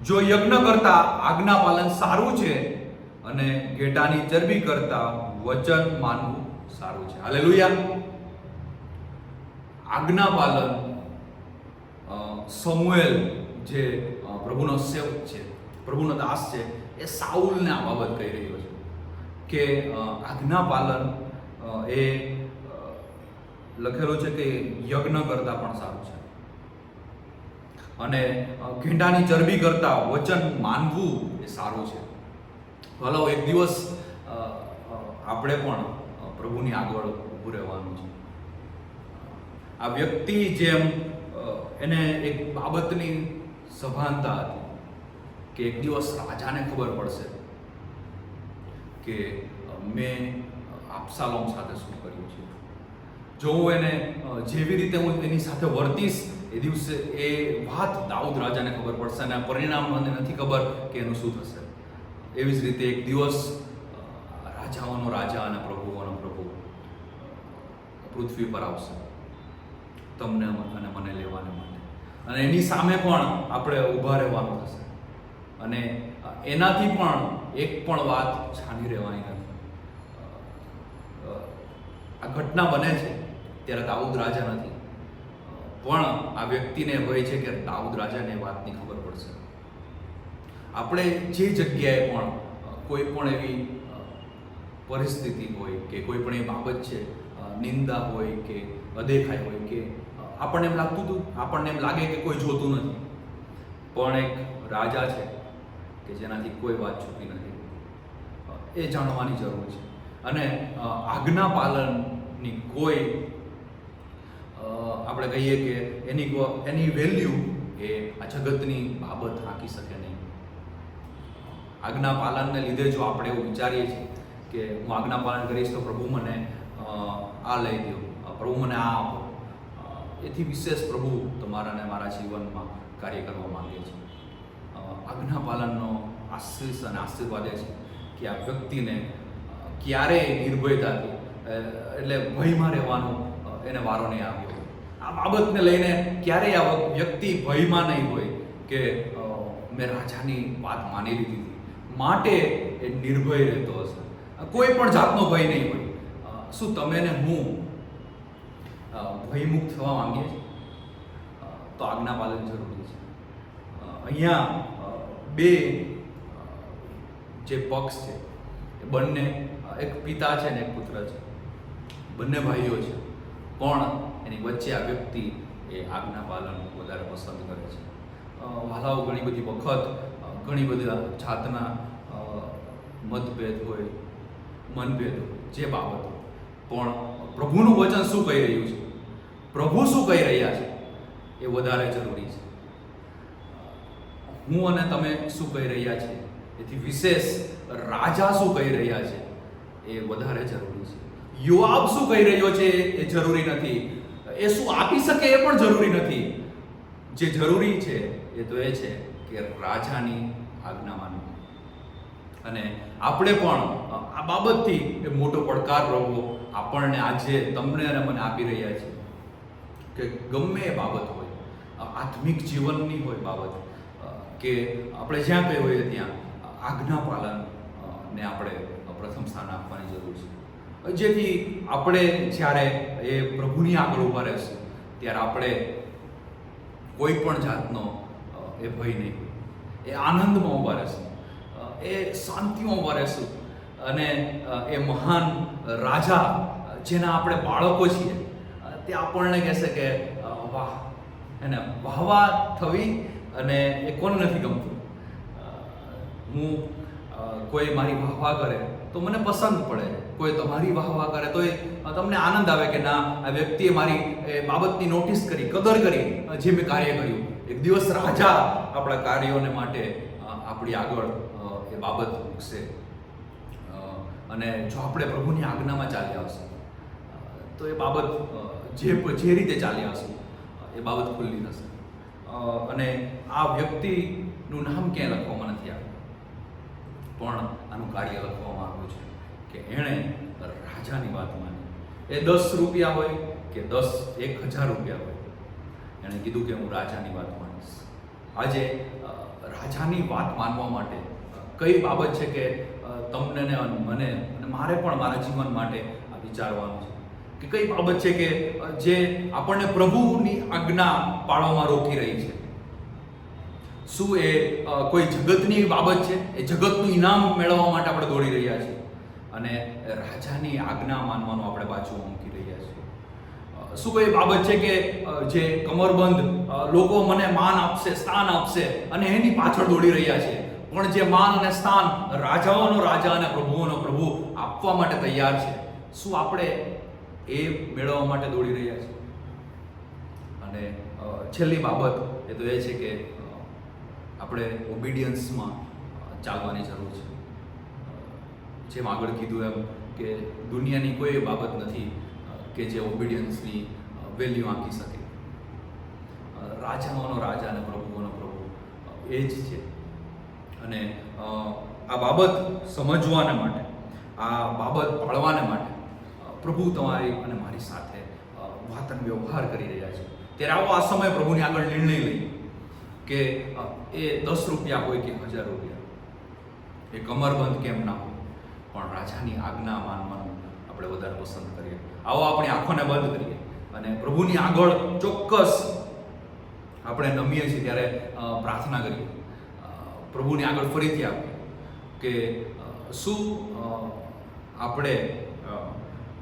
જો યજ્ઞ કરતા આજ્ઞા પાલન સારું છે અને ઘેટાની ચરબી કરતા વચન માનવું સારું છે. હાલેલુયા. આજ્ઞા પાલન સમુએલ જે પ્રભુનો સેવક છે, પ્રભુનો દાસ છે, એ સાઉલને આ બાબત કહી રહ્યો છે કે આજ્ઞા પાલન એ લખેલું છે કે યજ્ઞ કરતા પણ સારું છે. અને ઘેંડાની ચરબી કરતાં વચન માનવું એ સારું છે. હલો, એક દિવસ આપણે પણ પ્રભુની આગળ ઊભું રહેવાનું છે. આ વ્યક્તિ જેમ એને એક બાબતની સભાનતા હતી કે એક દિવસ રાજાને ખબર પડશે કે મેં અબશાલોમ સાથે શું કર્યું છે. જો હું એને જેવી રીતે હું એની સાથે વર્તીશ એ દિવસે એ વાત દાઉદ રાજાને ખબર પડશે અને પરિણામ મને નથી ખબર કે એનું શું થશે. એવી જ રીતે એક દિવસ રાજાઓનો રાજા અને પ્રભુઓનો પ્રભુ પૃથ્વી પર આવશે તમને અને મને લેવાને માટે, અને એની સામે પણ આપણે ઊભા રહેવાનું થશે. અને એનાથી પણ એક પણ વાત છાની રહેવાની નથી. આ ઘટના બને છે ત્યારે દાઉદ રાજા નથી, પણ આ વ્યક્તિને ભય છે કે દાઉદ રાજાને વાતની ખબર પડશે. આપણે જે જગ્યાએ પણ કોઈ પણ એવી પરિસ્થિતિ હોય કે કોઈ પણ એ બાબત છે, નિંદા હોય કે અદેખાઈ હોય કે આપણને એમ લાગે કે કોઈ જોતું નથી, પણ એક રાજા છે કે જેનાથી કોઈ વાત છૂટી નથી, એ જાણવાની જરૂર છે. અને આજ્ઞા પાલનની કોઈ આપણે કહીએ કે એની વેલ્યુ એ આ જગતની બાબત આંકી શકે નહીં. આજ્ઞા પાલનને લીધે જો આપણે એવું વિચારીએ છીએ કે હું આજ્ઞા પાલન કરીશ તો પ્રભુ મને આ લઈ દો, પ્રભુ મને આ આપો, એથી વિશેષ પ્રભુ તમારા અને મારા જીવનમાં કાર્ય કરવા માંગે છે. આજ્ઞા પાલનનો આશીષ અને આશીર્વાદ એ છે કે આ વ્યક્તિને ક્યારેય નિર્ભયતાથી એટલે ભયમાં રહેવાનો એને વારો નહીં આવ્યો. આ બાબતને લઈને ક્યારેય આ વ્યક્તિ ભયમાં નહીં હોય કે મેં રાજાની વાત માની લીધી હતી માટે એ નિર્ભય રહેતો હશે. કોઈ પણ જાતનો ભય નહીં હોય. શું તમે ને હું ભયમુક્ત થવા માંગીએ છીએ? તો આજ્ઞા પાલન જરૂરી છે. અહીંયા બે જે પક્ષ છે એ બંને, એક પિતા છે ને એક પુત્ર છે, બંને ભાઈઓ છે, પણ એની વચ્ચે આ વ્યક્તિ એ આજ્ઞા પાલન વધારે પસંદ કરે છે. વાલાઓ, ઘણી બધી વખત ઘણી બધા જાતના મતભેદ હોય, મનભેદ હોય, જે બાબતો, પણ પ્રભુનું વચન શું કહી રહ્યું છે, પ્રભુ શું કહી રહ્યા છે એ વધારે જરૂરી છે. હું અને તમે શું કહી રહ્યા છીએ એથી વિશેષ રાજા શું કહી રહ્યા છે એ વધારે જરૂરી છે. યોઆબ શું કહી રહ્યો છે એ જરૂરી નથી, એ શું આપી શકે એ પણ જરૂરી નથી. જે જરૂરી છે એ તો એ છે કે રાજાની આજ્ઞા માનવી. અને આપણે પણ આ બાબતથી એ મોટો પડકાર પ્રભુ આપણને આજે તમને અને મને આપી રહ્યા છે કે ગમે એ બાબત હોય, આત્મિક જીવનની હોય બાબત, કે આપણે જ્યાં કંઈ હોઈએ ત્યાં આજ્ઞા પાલન ને આપણે પ્રથમ સ્થાન આપવાની જરૂર છે. જેથી આપણે જ્યારે એ પ્રભુની આગળ ઊભા રહેશું ત્યારે આપણે કોઈ પણ જાતનો એ ભય નહીં હોય, એ આનંદમાં ઊભા રહેશું, એ શાંતિમાં ઊભા રહેશું. અને એ મહાન રાજા જેના આપણે બાળકો છીએ તે આપણને કહેશે કે વાહ, એને વાહવા થવી. અને એ કોને નથી ગમતું? હું કોઈ મારી વાહવા કરે તો મને પસંદ પડે, કોઈ તમારી વાહવા કરે તો એ તમને આનંદ આવે કે ના, આ વ્યક્તિએ મારી એ બાબતની નોટિસ કરી, કદર કરી જે મેં કાર્ય કર્યું. એક દિવસ રાજા આપણા કાર્યોને માટે આપણી આગળ એ બાબત મૂકશે. અને જો આપણે પ્રભુની આજ્ઞામાં ચાલી આવશું તો એ બાબત જે રીતે ચાલી આવશું એ બાબત ખુલ્લી થશે. અને આ વ્યક્તિનું નામ ક્યાંય લખવામાં નથી આવ્યું, પણ આનું કાર્ય લખવામાં આવ્યું છે કે એણે રાજાની વાત માની. એ 10 રૂપિયા હોય કે 10,000 રૂપિયા હોય, એણે કીધું કે હું રાજાની વાત માનીશ. આજે રાજાની વાત માનવા માટે કઈ બાબત છે કે તમને ને મને અને મારે પણ મારા જીવન માટે આ વિચારવાનું છે કે કઈ બાબત છે કે જે આપણને પ્રભુની આજ્ઞા પાળવામાં રોકી રહી છે. શું એ કોઈ જગતની બાબત છે? એ જગતનું ઇનામ મેળવવા માટે આપણે દોડી રહ્યા છીએ અને રાજાની આજ્ઞા માનવાનું આપણે બાજુમાં મૂકી રહ્યા છીએ. શું કોઈ બાબત છે કે જે કમરબંધ લોકો મને માન આપશે, સ્થાન આપશે અને એની પાછળ દોડી રહ્યા છે? પણ જે માન અને સ્થાન રાજાઓનો રાજા અને પ્રભુઓનો પ્રભુ આપવા માટે તૈયાર છે, શું આપણે એ મેળવવા માટે દોડી રહ્યા છીએ? અને છેલ્લી બાબત એ તો એ છે કે આપણે ઓબિડિયન્સમાં ચાલવાની જરૂર છે. જેમ આગળ કીધું એમ કે દુનિયાની કોઈ બાબત નથી કે જે ઓબિડિયન્સની વેલ્યુ આંકી શકે. રાજાઓનો રાજા અને પ્રભુઓનો પ્રભુ એ જ છે. અને આ બાબત સમજવાને માટે, આ બાબત પાળવાને માટે પ્રભુ તમારી અને મારી સાથે વાત અને વ્યવહાર કરી રહ્યા છે. ત્યારે આવો આ સમય પ્રભુની આગળ નિર્ણય લઈએ કે એ 10 રૂપિયા હોય કે 1000 રૂપિયા, એ કમરબંધ કેમ ના હોય, પણ રાજાની આજ્ઞા માનવાનું આપણે વધારે પસંદ કરીએ. આવો આપણી આંખોને બંધ કરીએ અને પ્રભુની આગળ ચોક્કસ આપણે નમીએ છીએ ત્યારે પ્રાર્થના કરીએ. પ્રભુની આગળ ફરીથી આપીએ કે શું આપણે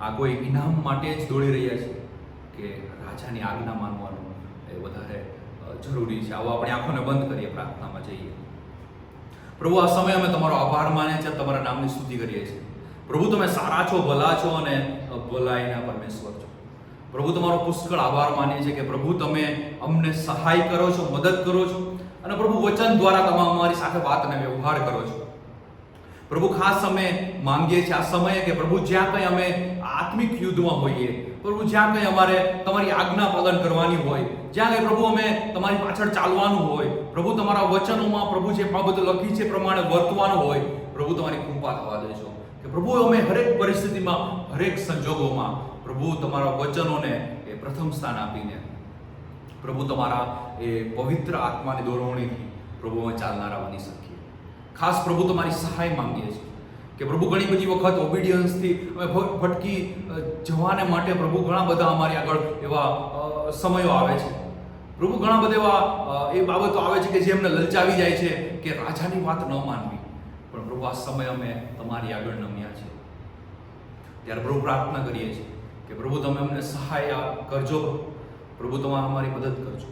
આ કોઈ ઇનામ માટે જ દોડી રહ્યા છીએ કે રાજાની આજ્ઞા માનવાનું એ વધારે જરૂરી છે? આવો આપણે આંખોને બંધ કરીએ, પ્રાર્થનામાં જઈએ. પ્રભુ, આ સમય અમે તમારો આભાર માનીએ છીએ, તમારા નામની સ્તુતિ કરીએ છીએ. પ્રભુ, તમે સારા છો, ભલા છો અને ભલાઈના પરમેશ્વર છો. પ્રભુ, તમારો પુષ્કળ આભાર માનીએ છીએ કે પ્રભુ તમે અમને સહાય કરો છો, મદદ કરો છો અને પ્રભુ વચન દ્વારા તમે અમારી સાથે વાત અને વ્યવહાર કરો છો. પ્રભુ, ખાસ અમે માંગીએ છીએ આ સમયે કે પ્રભુ જ્યાં કંઈ અમે આત્મિક યુદ્ધમાં હોઈએ, પ્રભુ જ્યાં કંઈ અમારે તમારી આજ્ઞા પાલન કરવાની હોય, જ્યાં કંઈ પ્રભુ અમે તમારી પાછળ ચાલવાનું હોય, પ્રભુ તમારા વચનોમાં પ્રભુ જે બાબતો લખી છે પ્રમાણે વર્તવાનું હોય, પ્રભુ તમારી કૃપા થવા દેજો કે પ્રભુ અમે હરેક પરિસ્થિતિમાં, હરેક સંજોગોમાં પ્રભુ તમારા વચનોને એ પ્રથમ સ્થાન આપીને પ્રભુ તમારા એ પવિત્ર આત્માની દોરવણીથી પ્રભુ અમે ચાલનારા બની શકીએ. ખાસ પ્રભુ તમારી સહાય માંગીએ છીએ કે પ્રભુ ઘણી બધી વખત ઓબિડિયન્સથી અમે ભટકી જવાને માટે પ્રભુ ઘણા બધા અમારી આગળ એવા સમયો આવે છે. પ્રભુ ઘણા બધા એવા એ બાબતો આવે છે કે જે અમને લલચાવી જાય છે કે રાજાની વાત ન માનવી. પણ પ્રભુ આ સમય અમે તમારી આગળ નમ્યા છે ત્યારે પ્રભુ પ્રાર્થના કરીએ છીએ કે પ્રભુ તમે અમને સહાય કરજો, પ્રભુ તમારે અમારી મદદ કરજો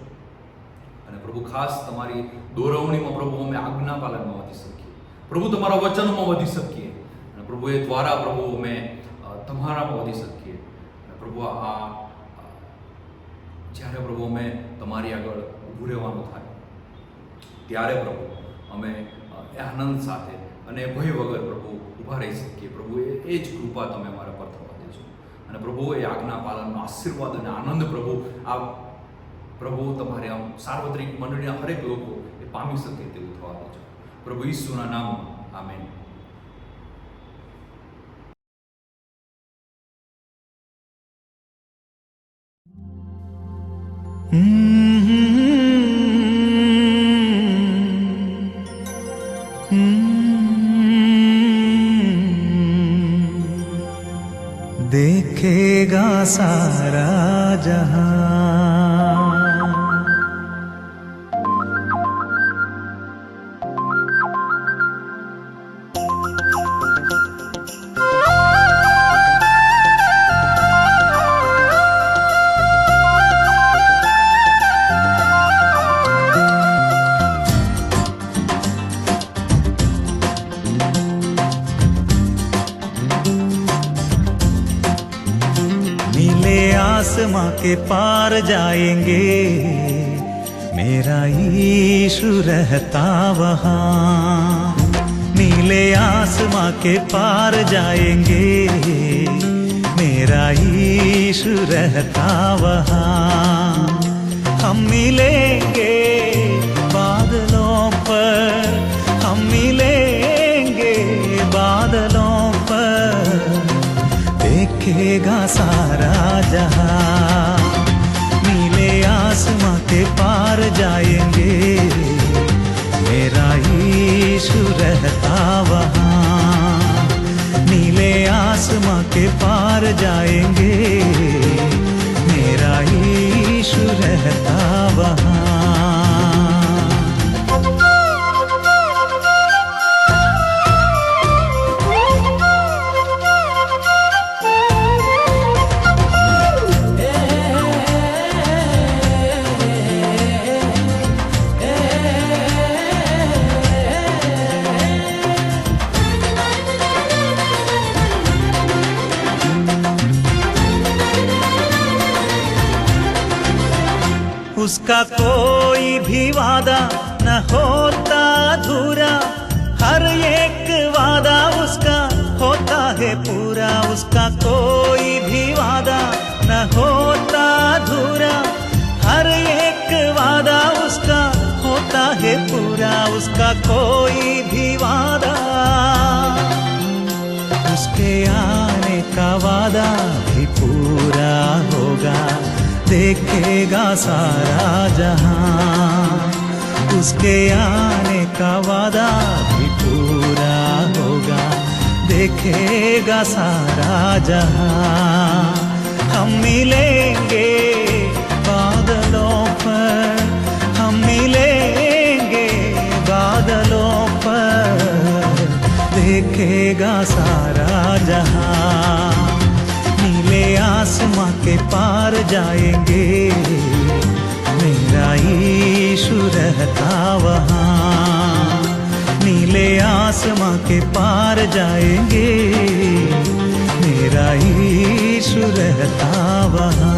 અને પ્રભુ ખાસ તમારી દોરવણીમાં પ્રભુ અમે આજ્ઞા પાલનમાં વધી શકીએ, પ્રભુ તમારા વચનોમાં વધી શકીએ અને પ્રભુ એ દ્વારા પ્રભુ અમે તમારામાં વધી શકીએ. અને પ્રભુ આ જ્યારે પ્રભુ અમે તમારી આગળ ઊભું રહેવાનું થાય ત્યારે પ્રભુ અમે આનંદ સાથે અને ભય વગર પ્રભુ ઊભા રહી શકીએ. પ્રભુ એ જ કૃપા તમે અમારા પર થવા દેજો અને પ્રભુ એ આજ્ઞા પાલનનો આશીર્વાદ અને આનંદ પ્રભુ આ પ્રભુ તમારે આમ સાર્વત્રિક મંડળીના હરેક લોકો એ પામી શકે તેવું થવા દેજો. પ્રભુ ઈસુના નામમાં આમેન. देखेगा सारा जहां, आसमां के पार जाएंगे, मेरा यीशु रहता वहाँ. नीले आसमां के पार जाएंगे, मेरा यीशु रहता वहाँ. हम मिलेंगे बादलों पर, हम मिलेंगे बादलों पर, देखेगा सारा जहां. नीले आसमां के पार जाएंगे, मेरा यीशु रहता वहाँ. नीले आसमां के पार जाएंगे, मेरा यीशु रहता वहाँ. उसका कोई भी वादा न होता अधूरा, हर एक वादा उसका होता है पूरा। उसका कोई भी वादा न होता अधूरा, हर एक वादा उसका होता है पूरा। उसका कोई भी वादा, उसके आने का वादा भी पूरा होगा, देखेगा सारा जहां। उसके आने का वादा भी पूरा होगा, देखेगा सारा जहां। हम मिलेंगे बादलों पर, हम मिलेंगे बादलों पर, देखेगा सारा जहां। नीले आसमां के पार जाएंगे, मेरा यीशु रहता वहाँ। नीले आसमां के पार जाएंगे, मेरा यीशु रहता वहाँ।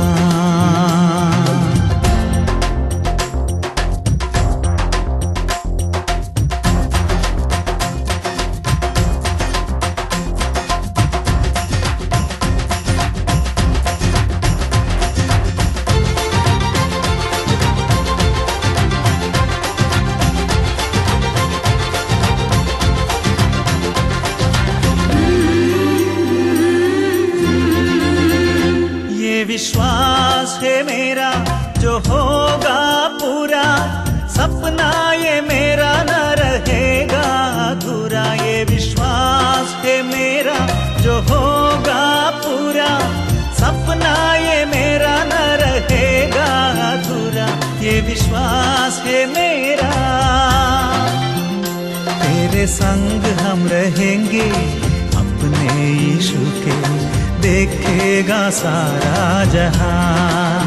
विश्वास है मेरा जो होगा पूरा, सपना ये मेरा न रहेगा अधूरा। ये विश्वास है मेरा जो होगा पूरा, सपना ये मेरा न रहेगा अधूरा। ये विश्वास है मेरा, तेरे संग हम रहेंगे अपने यीशु के, देखेगा सारा जहां।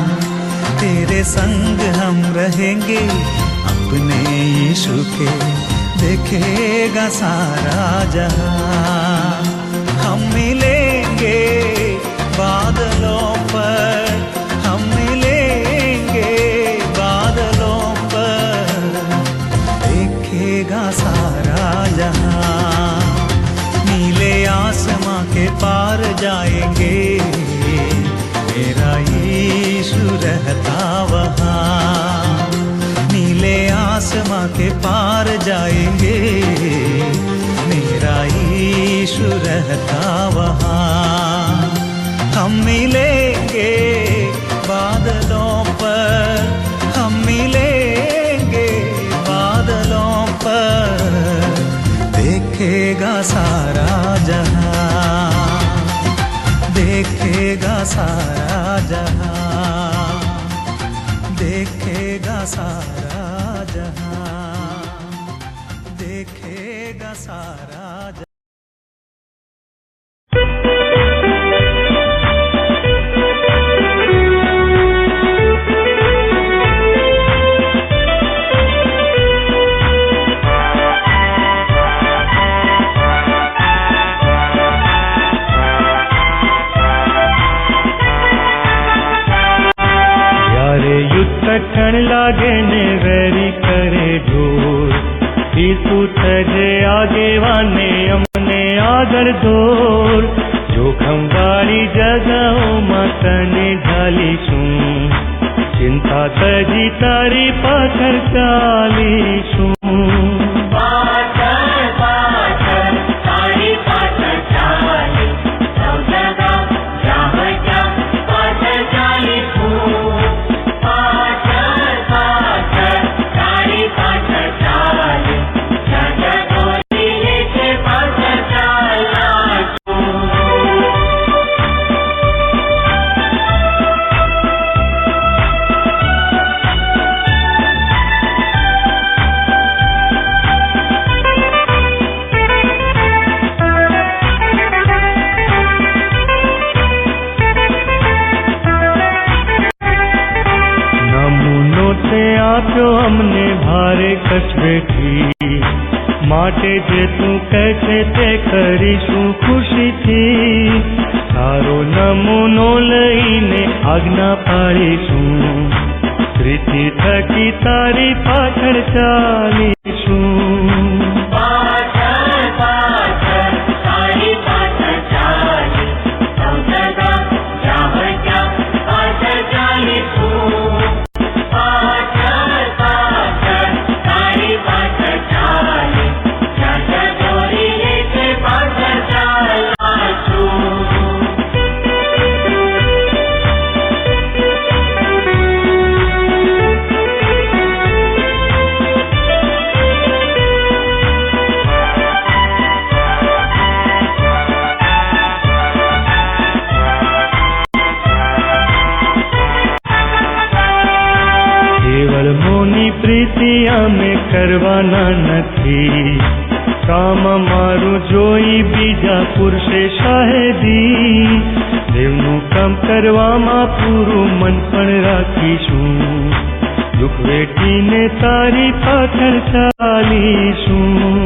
तेरे संग हम रहेंगे अपने यीशु के, देखेगा सारा जहां। हम मिलेंगे बादलों पर, हम मिलेंगे बादलों पर, देखेगा सारा जहां। नीले आसमां के पार जाएंगे, मेरा यीशु रहता वहाँ। नीले आसमां के पार जाएंगे, मेरा यीशु रहता वहाँ। हम मिलेंगे बादलों पर, हम मिलेंगे बादलों पर, देखेगा सारा जहां, देखेगा सारा जहां, देखेगा सारा जहां, देखेगा सारा जहां। कठण लागे ने वेरी करे ढोर, ईसु थजे आगे वाने अमने आगर दौर। जोखम वाली जगहों में तने ढालीशुं, चिंता तजी तारी पाछळ चालीशुं। हमने भारे कछ बेठी माटे जे तू कैसे ते करीशू खुशी थी। सारो नमूनो लईने आज्ञा पाळीशू, પ્રીતિ થકી તારી પાછળ ચાલીશું. પાછળ પાછળ તારી પાછળ ચાલી સૌ સદા જ્યાં ત્યાં પાછળ ચાલીશું. પાછળ પાછળ તારી પાછળ ચાલી જ્યાં જ્યાં દોરી લે છે પાછળ ચાલાશું. કેવળ મોની પ્રીતિ અમે કરવાના નથી, કામ મારું જોઈ બીજા પુરુષે શાહેદી. દેવનું કામ કરવામાં પૂરું મન પણ રાખીશું, દુઃખ વેઠીને તારી પાછળ ચાલીશું.